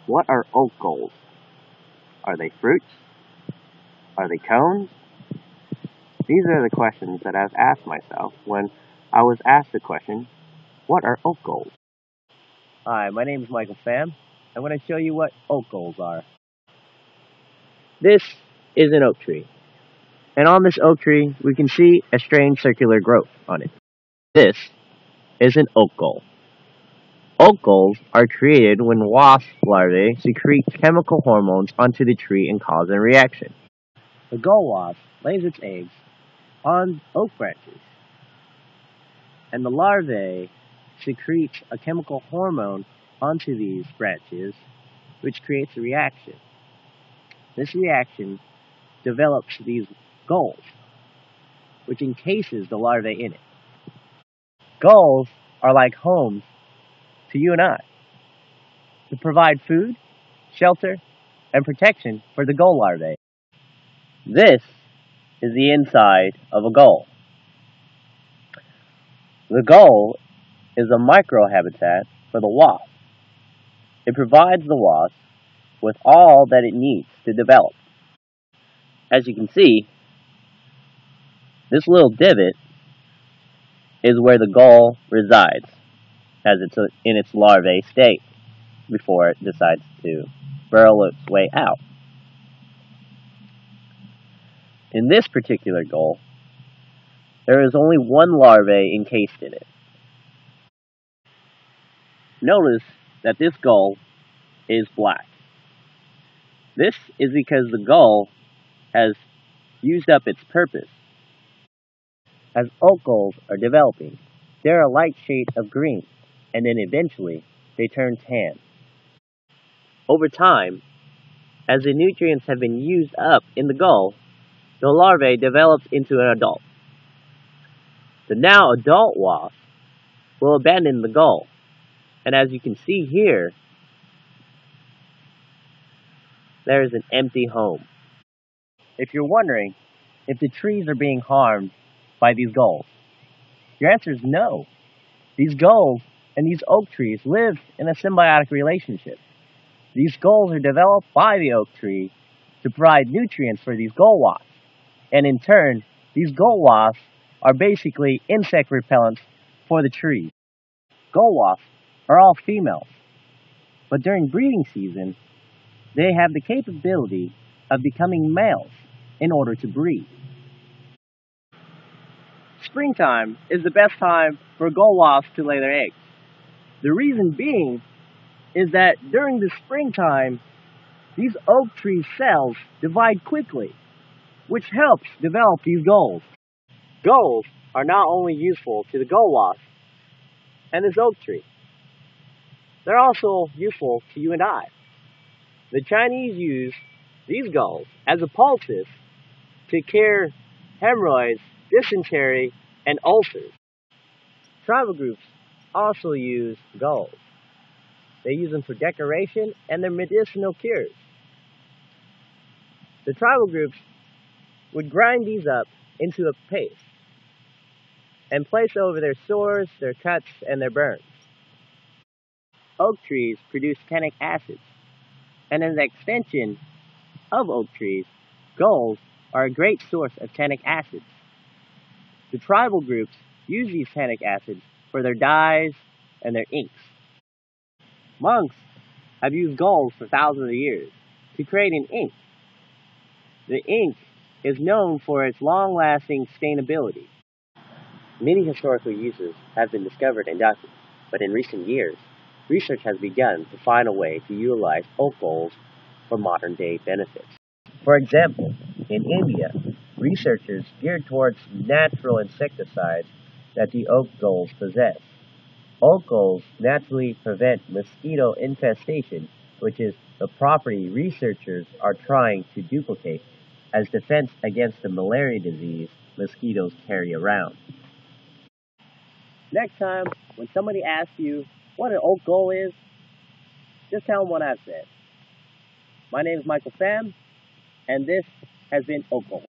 What are oak galls? Are they fruits? Are they cones? These are the questions that I've asked myself when I was asked the question, what are oak galls? Hi, my name is MICHAEL PHAM. I'm going to show you what oak galls are. This is an oak tree. And on this oak tree, we can see a strange circular growth on it. This is an oak gall. Oak galls are created when wasp larvae secrete chemical hormones onto the tree and cause a reaction. The gall wasp lays its eggs on oak branches, and the larvae secretes a chemical hormone onto these branches, which creates a reaction. This reaction develops these galls, which encases the larvae in it. Galls are like homes to you and I, to provide food, shelter, and protection for the gall larvae. This is the inside of a gall. The gall is a microhabitat for the wasp. It provides the wasp with all that it needs to develop. As you can see, this little divot is where the gall resides as it's in its larvae state before it decides to burrow its way out. In this particular gall, there is only one larvae encased in it. Notice that this gall is black. This is because the gall has used up its purpose. As oak galls are developing, they're a light shade of green, and then eventually they turn tan. Over time, as the nutrients have been used up in the gall, the larvae develops into an adult. The now adult wasp will abandon the gall, and as you can see here, there is an empty home. If you're wondering if the trees are being harmed by these galls, your answer is no. These galls and these oak trees live in a symbiotic relationship. These galls are developed by the oak tree to provide nutrients for these gall wasps. And in turn, these gall wasps are basically insect repellents for the trees. Gall wasps are all females, but during breeding season, they have the capability of becoming males in order to breed. Springtime is the best time for gall wasps to lay their eggs. The reason being is that during the springtime, these oak tree cells divide quickly, which helps develop these galls. Galls are not only useful to the gall wasp and this oak tree, they're also useful to you and I. The Chinese use these galls as a poultice to cure hemorrhoids, dysentery, and ulcers. Tribal groups also use galls. They use them for decoration and their medicinal cures. The tribal groups would grind these up into a paste and place over their sores, their cuts, and their burns. Oak trees produce tannic acids, and as an extension of oak trees, galls are a great source of tannic acids. The tribal groups use these tannic acids for their dyes and their inks. Monks have used galls for thousands of years to create an ink. The ink is known for its long-lasting stainability. Many historical uses have been discovered and documented, but in recent years, research has begun to find a way to utilize oak galls for modern-day benefits. For example, in India, researchers geared towards natural insecticides that the oak galls possess. Oak galls naturally prevent mosquito infestation, which is the property researchers are trying to duplicate as defense against the malaria disease mosquitoes carry around. Next time, when somebody asks you what an oak gall is, just tell them what I've said. My name is MICHAEL PHAM, and this has been Oak Gall.